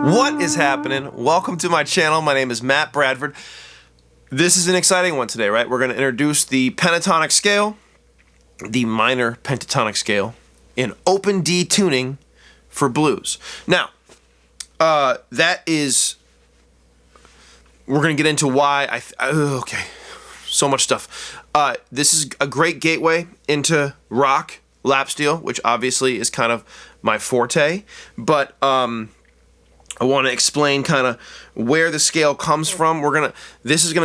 What is happening? Welcome to my channel. My name is Matt Bradford. This is an exciting one today, right? We're going to introduce the pentatonic scale, the minor pentatonic scale, in open D tuning for blues. Now, we're going to get into why okay, so much stuff. This is a great gateway into rock, lap steel, which obviously is kind of my forte, but I want to explain kind of where the scale comes from. Introducing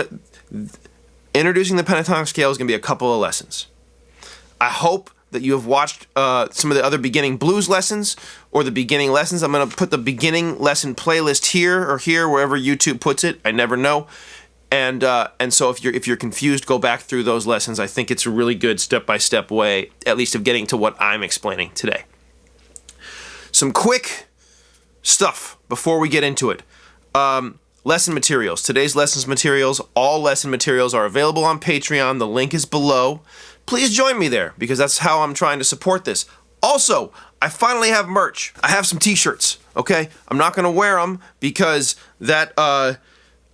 the pentatonic scale is going to be a couple of lessons. I hope that you have watched some of the other beginning blues lessons or the beginning lessons. I'm going to put the beginning lesson playlist here or here, wherever YouTube puts it. I never know. And so if you're confused, go back through those lessons. I think it's a really good step-by-step way, at least of getting to what I'm explaining today. Some quick stuff before we get into it. Lesson materials. Today's lessons materials, all lesson materials are available on Patreon. The link is below. Please join me there because that's how I'm trying to support this. Also, I finally have merch. I have some t-shirts, okay? I'm not going to wear them because that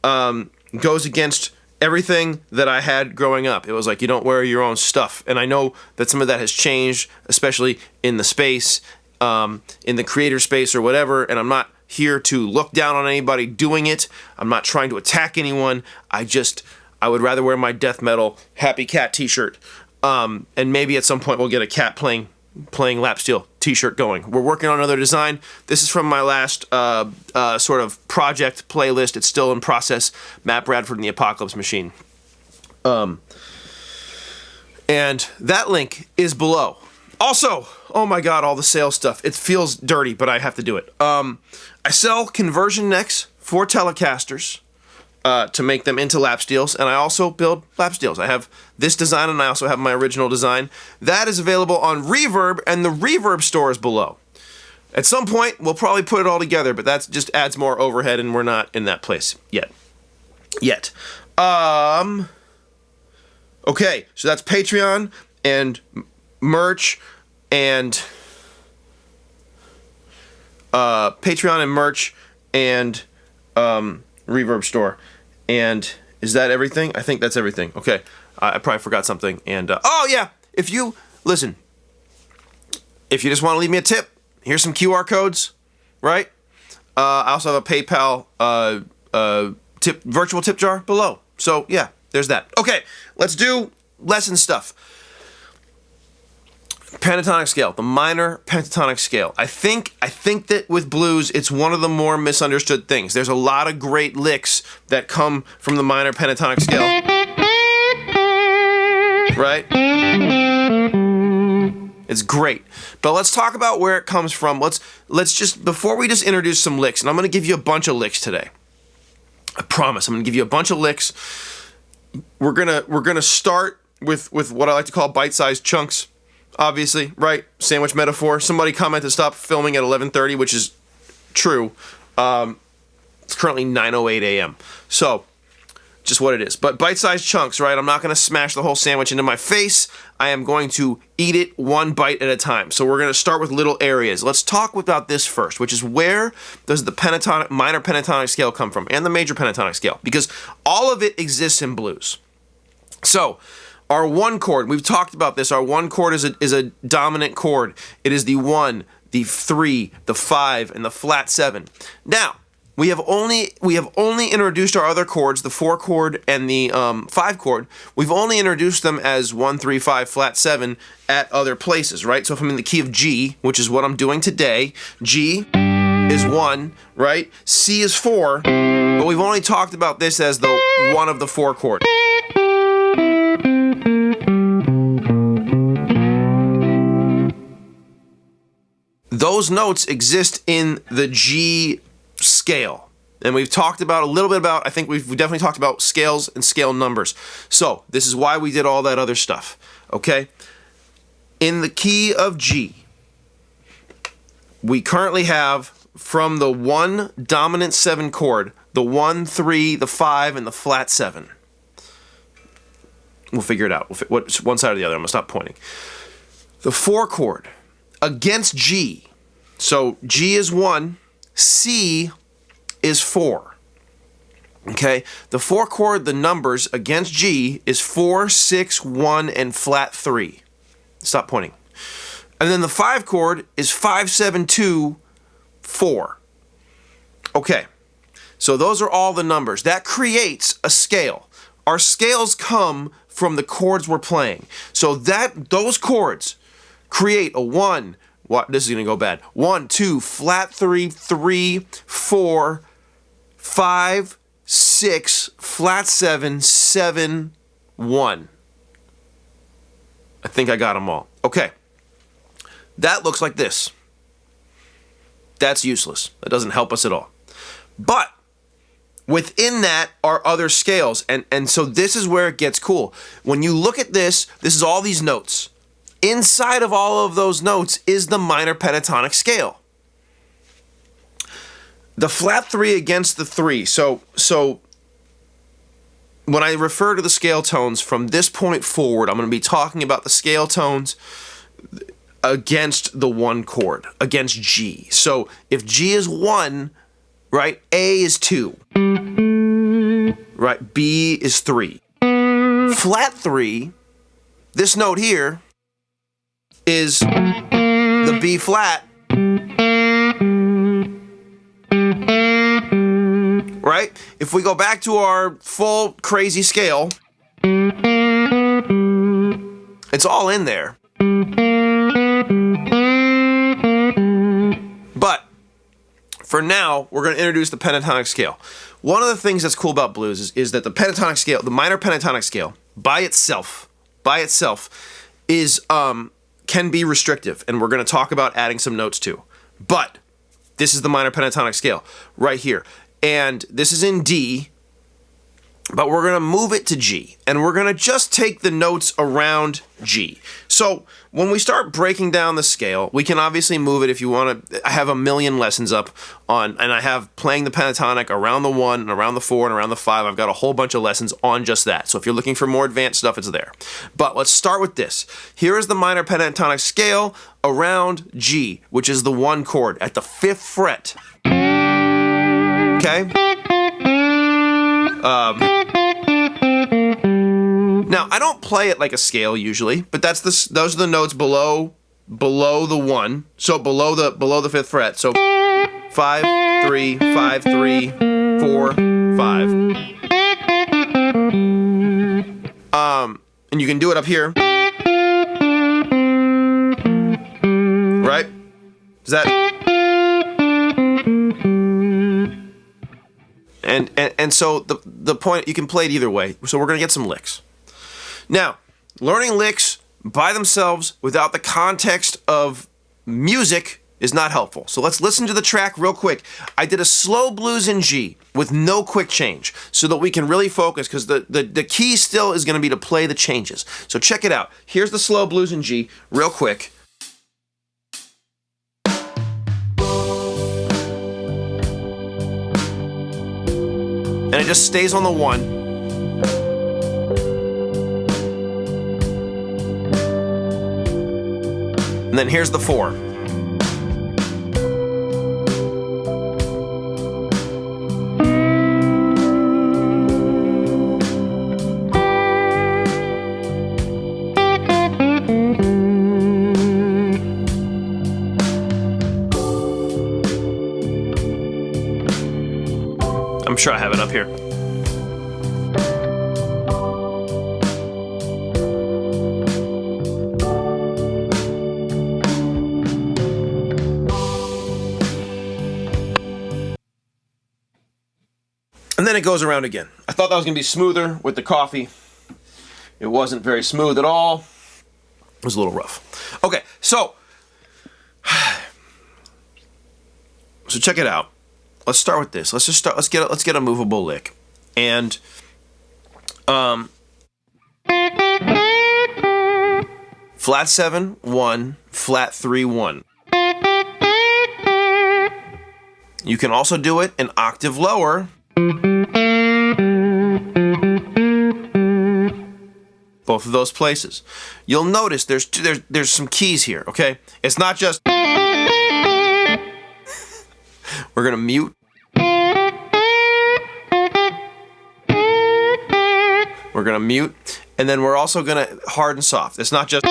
goes against everything that I had growing up. It was like, you don't wear your own stuff. And I know that some of that has changed, especially in the space, in the creator space or whatever, and I'm not here to look down on anybody doing it. I'm not trying to attack anyone. I would rather wear my death metal Happy Cat t-shirt. And maybe at some point we'll get a cat playing lap steel t-shirt going. We're working on another design. This is from my last sort of project playlist. It's still in process. Matt Bradford and the Apocalypse Machine. And that link is below. Also, oh my god, all the sales stuff. It feels dirty, but I have to do it. I sell conversion necks for Telecasters to make them into lap steels, and I also build lap steels. I have this design, and I also have my original design. That is available on Reverb, and the Reverb store is below. At some point, we'll probably put it all together, but that just adds more overhead, and we're not in that place yet. Okay, so that's Patreon and merch and Reverb store. And is that everything? I think that's everything. Okay, I probably forgot something. And oh yeah, if you just want to leave me a tip, here's some QR codes, right? I also have a PayPal virtual tip jar below. So yeah, there's that. Okay, let's do lesson stuff. Pentatonic scale, the minor pentatonic scale. I think that with blues, it's one of the more misunderstood things. There's a lot of great licks that come from the minor pentatonic scale. Right? It's great. But let's talk about where it comes from. Let's just, before we just introduce some licks, and I'm going to give you a bunch of licks today. I promise, I'm going to give you a bunch of licks. We're gonna start with what I like to call bite-sized chunks. Obviously, right? Sandwich metaphor. Somebody commented stop filming at 11:30, which is true. It's currently 9:08 a.m. So, just what it is. But bite-sized chunks, right? I'm not going to smash the whole sandwich into my face. I am going to eat it one bite at a time. So we're going to start with little areas. Let's talk about this first, which is where does the minor pentatonic scale come from, and the major pentatonic scale? Because all of it exists in blues. So, our one chord, we've talked about this. Our one chord is a dominant chord. It is the 1, the 3, the 5, and the flat 7. Now, we have only introduced our other chords, the 4 chord and the 5 chord. We've only introduced them as 1, 3, 5, flat 7 at other places, right? So if I'm in the key of G, which is what I'm doing today, G is 1, right? C is 4, but we've only talked about this as the one of the 4 chord. Those notes exist in the G scale. And we've talked about a little bit about, I think we've definitely talked about scales and scale numbers. So, this is why we did all that other stuff, okay? In the key of G, we currently have from the 1 dominant 7 chord, the 1, 3, the 5, and the flat 7. We'll figure it out. What's one side or the other? I'm going to stop pointing. The 4 chord against G. So G is 1, C is 4. Okay, the 4 chord, the numbers against G is 4, 6, 1, and flat 3. Stop pointing. And then the 5 chord is 5, 7, 2, 4. Okay, so those are all the numbers. That creates a scale. Our scales come from the chords we're playing. So those chords create a 1. What? This is going to go bad. 1, 2, flat 3, 3, 4, 5, 6, flat 7, 7, 1. I think I got them all. Okay. That looks like this. That's useless. That doesn't help us at all. But within that are other scales. And so this is where it gets cool. When you look at this, this is all these notes. Inside of all of those notes is the minor pentatonic scale. The flat 3 against the 3. So when I refer to the scale tones from this point forward, I'm going to be talking about the scale tones against the 1 chord, against G. So if G is 1, right, A is 2, right, B is 3. Flat 3, this note here, is the B flat, right? If we go back to our full crazy scale, it's all in there. But for now, we're going to introduce the pentatonic scale. One of the things that's cool about blues is that the pentatonic scale, the minor pentatonic scale, by itself, is can be restrictive, and we're going to talk about adding some notes too. But this is the minor pentatonic scale right here, and this is in D. But we're going to move it to G, and we're going to just take the notes around G. So when we start breaking down the scale, we can obviously move it if you want to. I have a million lessons up on, and I have playing the pentatonic around the 1, and around the 4, and around the 5. I've got a whole bunch of lessons on just that. So if you're looking for more advanced stuff, it's there. But let's start with this. Here is the minor pentatonic scale around G, which is the 1 chord at the 5th fret. Okay? Now, I don't play it like a scale usually, but those are the notes below the 1, so below the 5th fret. So 5, 3, 5, 3, 4, 5. And you can do it up here. Right? Is that? And so the point, you can play it either way. So we're going to get some licks. Now, learning licks by themselves without the context of music is not helpful. So let's listen to the track real quick. I did a slow blues in G with no quick change so that we can really focus, because the key still is going to be to play the changes. So check it out. Here's the slow blues in G real quick. And it just stays on the 1. And then here's the 4. I'm sure I have it up here. And then it goes around again. I thought that was going to be smoother with the coffee. It wasn't very smooth at all. It was a little rough. Okay, so check it out. Let's start with this. Let's get a movable lick. And flat 7, 1, flat 3, 1. You can also do it an octave lower. Both of those places. You'll notice there's some keys here, okay? It's not just we're gonna mute. We're gonna mute, and then we're also gonna hard and soft. It's not just,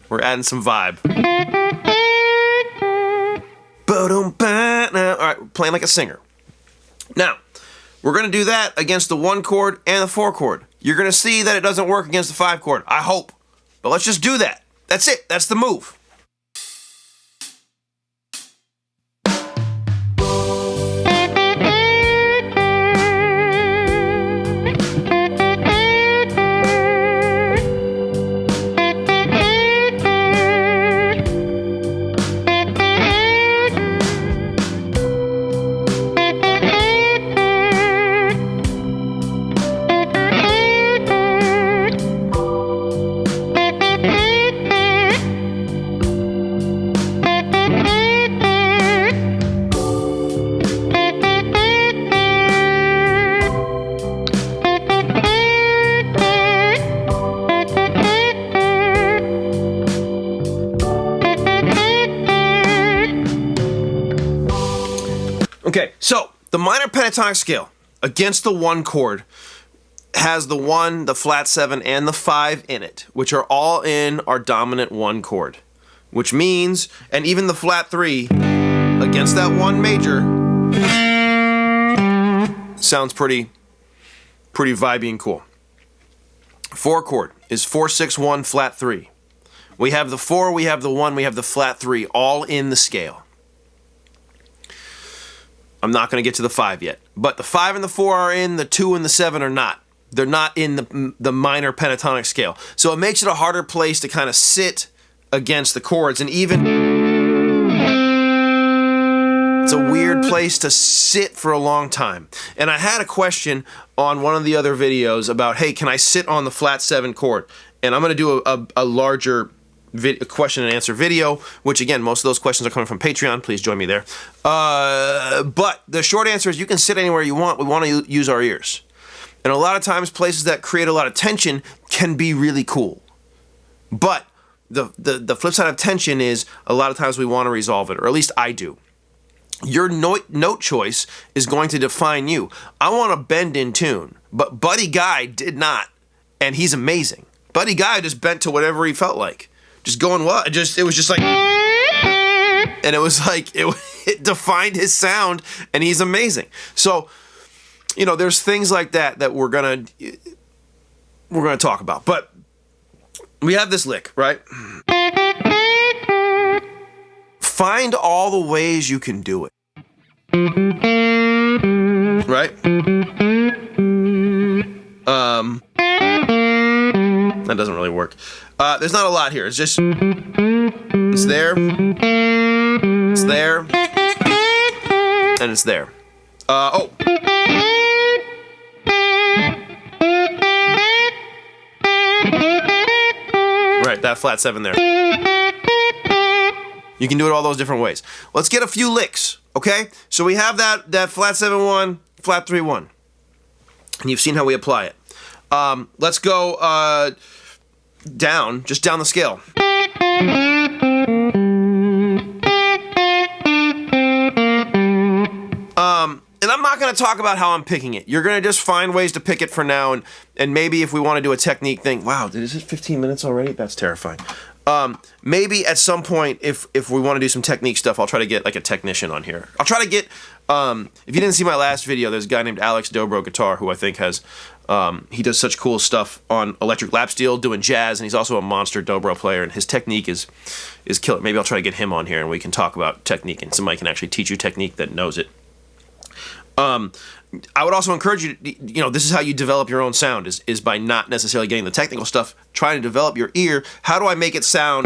we're adding some vibe. All right, we're playing like a singer. Now, we're gonna do that against the 1 chord and the 4 chord. You're gonna see that it doesn't work against the 5 chord, I hope. But let's just do that. That's it, that's the move. Okay, so the minor pentatonic scale against the 1 chord has the 1, the flat 7, and the 5 in it, which are all in our dominant 1 chord. Which means, and even the flat 3 against that 1 major sounds pretty vibey and cool. 4 chord is 4, 6, 1, flat 3. We have the 4, we have the 1, we have the flat 3, all in the scale. I'm not going to get to the 5 yet. But the 5 and the 4 are in, the 2 and the 7 are not. They're not in the minor pentatonic scale. So it makes it a harder place to kind of sit against the chords. And even, it's a weird place to sit for a long time. And I had a question on one of the other videos about, hey, can I sit on the flat 7 chord? And I'm going to do a larger question and answer video, which again, most of those questions are coming from Patreon. Please join me there. But the short answer is you can sit anywhere you want. We want to use our ears. And a lot of times places that create a lot of tension can be really cool. But the flip side of tension is a lot of times we want to resolve it, or at least I do. Your note choice is going to define you. I want to bend in tune, but Buddy Guy did not, and he's amazing. Buddy Guy just bent to whatever he felt like. Just going what? It was just like, and it was like, it defined his sound, and he's amazing. So, you know, there's things like that we're gonna talk about. But we have this lick, right? Find all the ways you can do it. Right? That doesn't really work. There's not a lot here. It's just, it's there, it's there, and it's there. Oh. Right, that flat 7 there. You can do it all those different ways. Let's get a few licks, okay? So we have that flat 7-1, flat 3-1. And you've seen how we apply it. Let's go down, just down the scale. And I'm not going to talk about how I'm picking it. You're going to just find ways to pick it for now, and maybe if we want to do a technique thing. Wow, is it 15 minutes already? That's terrifying. Maybe at some point, if we want to do some technique stuff, I'll try to get like a technician on here. I'll try to get, if you didn't see my last video, there's a guy named Alex Dobro Guitar who I think has, he does such cool stuff on electric lap steel, doing jazz, and he's also a monster dobro player, and his technique is killer. Maybe I'll try to get him on here and we can talk about technique, and somebody can actually teach you technique that knows it. I would also encourage you to, you know, this is how you develop your own sound, is by not necessarily getting the technical stuff, trying to develop your ear. How do I make it sound,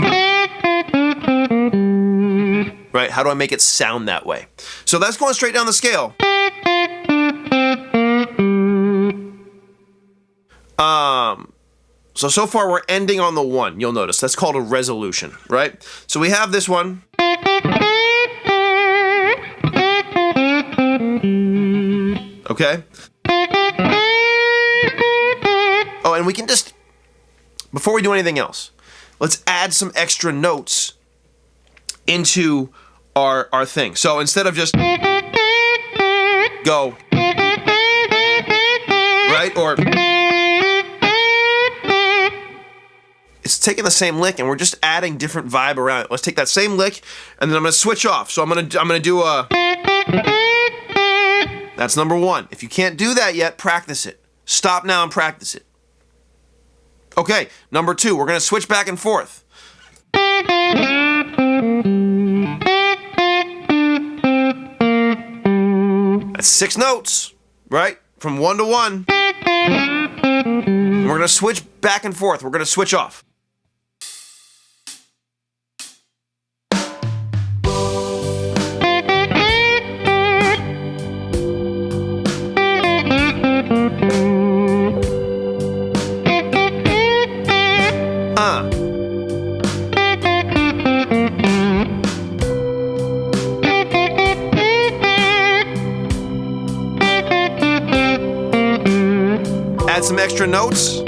right? How do I make it sound that way? So that's going straight down the scale. So far we're ending on the 1, you'll notice. That's called a resolution, right? So we have this one. Okay? Oh, and we can just, before we do anything else, let's add some extra notes into our thing. So instead of just go, right? right? Or it's taking the same lick and we're just adding different vibe around it. Let's take that same lick and then I'm gonna switch off. So I'm gonna do a. That's number one. If you can't do that yet, practice it. Stop now and practice it. Okay, number two, we're gonna switch back and forth. That's 6 notes, right? From 1 to 1. We're gonna switch back and forth. We're gonna switch off. Add some extra notes.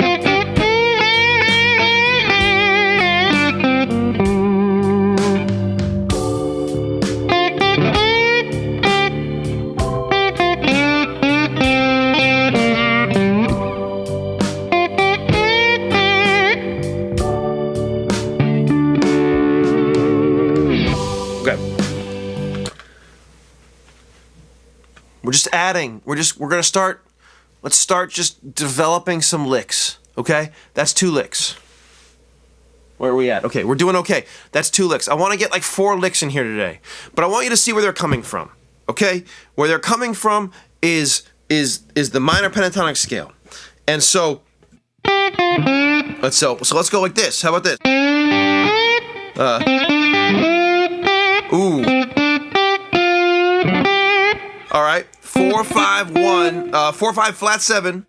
We're just adding. We're gonna start. Let's start just developing some licks. Okay, that's 2 licks. Where are we at? Okay, we're doing okay. That's 2 licks. I want to get like 4 licks in here today, but I want you to see where they're coming from. Okay, where they're coming from is the minor pentatonic scale, and so let's go like this. How about this? Ooh. All right, 4 5 1 4 5 flat 7.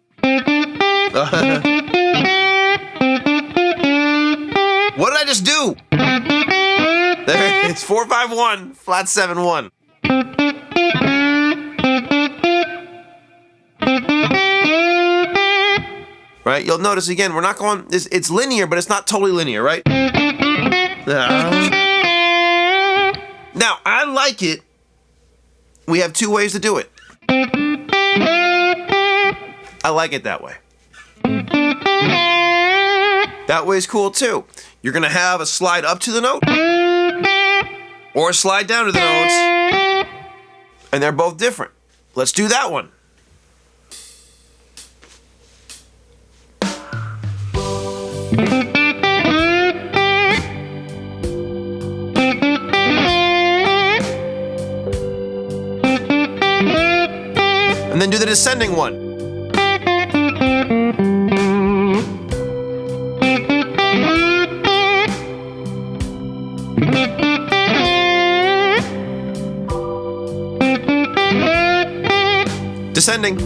What did I just do? There, it's 4 5 1 flat 7 1. Right, you'll notice again we're not going. It's linear, but it's not totally linear, right? Now I like it. We have 2 ways to do it. I like it that way. That way is cool too. You're gonna have a slide up to the note or a slide down to the notes, and they're both different. Let's do that one. And then do the descending one. Descending.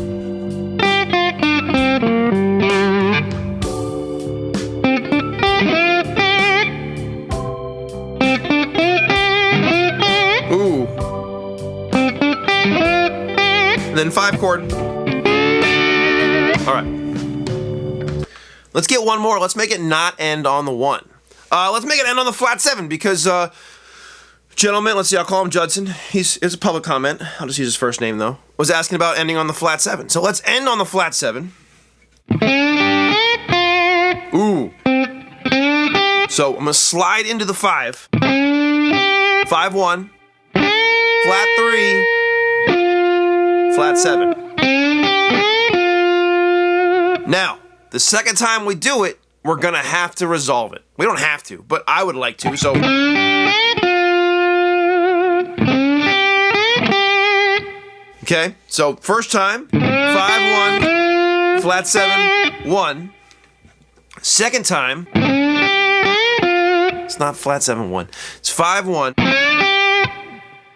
Ooh. And then 5 chord. All right. Let's get one more. Let's make it not end on the 1. Let's make it end on the flat 7 because, gentleman, let's see, I'll call him Judson. It's a public comment. I'll just use his first name though. Was asking about ending on the flat 7. So let's end on the flat 7. Ooh. So I'm gonna slide into the 5. 5 1. Flat 3. Flat 7. Now, the second time we do it, we're gonna have to resolve it. We don't have to, but I would like to, so. Okay, so first time, 5 1, flat 7 1. Second time, it's not flat 7 1. It's 5 1,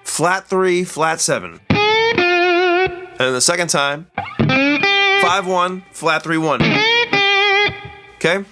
flat 3, flat 7. And the second time, 5 1, flat 3 1. Okay?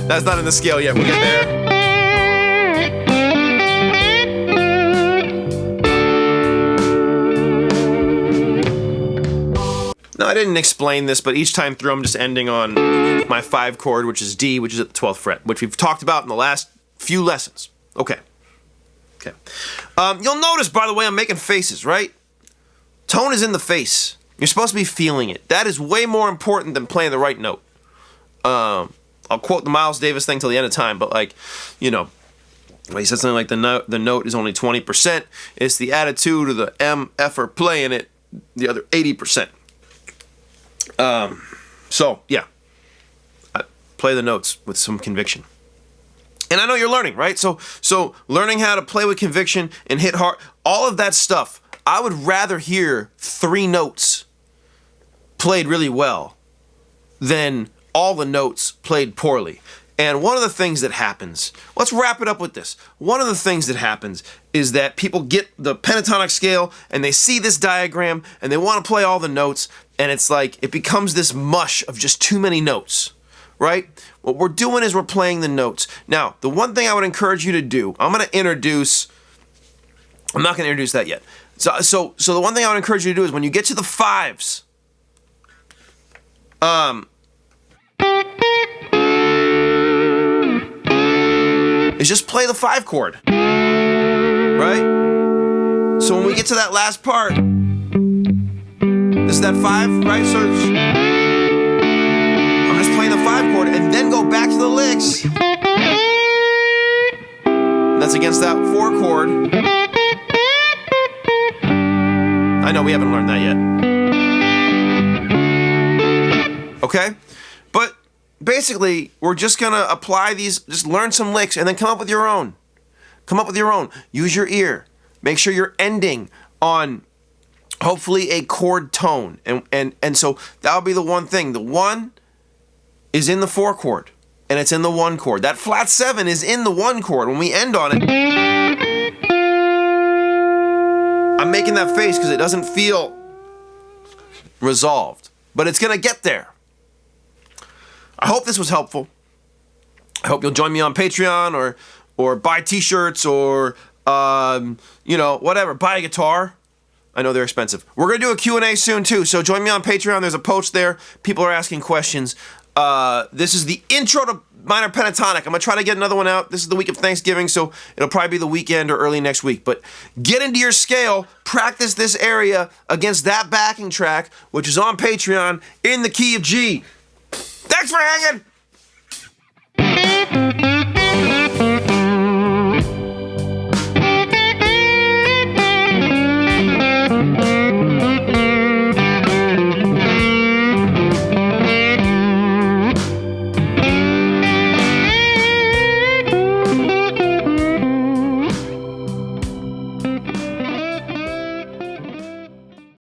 That's not in the scale yet. We'll get there. Now, I didn't explain this, but each time through I'm just ending on my 5 chord, which is D, which is at the 12th fret, which we've talked about in the last few lessons. Okay. You'll notice, by the way, I'm making faces, right? Tone is in the face. You're supposed to be feeling it. That is way more important than playing the right note. I'll quote the Miles Davis thing till the end of time, but like, you know, he said something like the note is only 20%. It's the attitude of the effort playing it, the other 80%. So yeah, I play the notes with some conviction. And I know you're learning, right? So learning how to play with conviction and hit hard, all of that stuff, I would rather hear 3 notes played really well than all the notes played poorly. And one of the things that happens, let's wrap it up with this. One of the things that happens is that people get the pentatonic scale and they see this diagram and they want to play all the notes, and it's like it becomes this mush of just too many notes, right? What we're doing is we're playing the notes. Now, the one thing I would encourage you to do, I'm not going to introduce that yet. So the one thing I would encourage you to do is when you get to the 5s, is just play the 5 chord, right? So when we get to that last part, this is that 5, right? So I'm just playing the 5 chord and then go back to the licks. And that's against that 4 chord. I know we haven't learned that yet. Okay? But basically, we're just going to apply these, just learn some licks and then come up with your own. Use your ear. Make sure you're ending on hopefully a chord tone. And so that'll be the one thing. The 1 is in the 4 chord and it's in the 1 chord. That flat 7 is in the 1 chord. When we end on it, I'm making that face because it doesn't feel resolved, but it's going to get there. I hope this was helpful. I hope you'll join me on Patreon or buy t-shirts or, whatever. Buy a guitar. I know they're expensive. We're going to do a Q&A soon too, so join me on Patreon. There's a post there. People are asking questions. This is the intro to Minor Pentatonic. I'm going to try to get another one out. This is the week of Thanksgiving, so it'll probably be the weekend or early next week. But get into your scale, practice this area against that backing track, which is on Patreon, in the key of G. Thanks for hanging!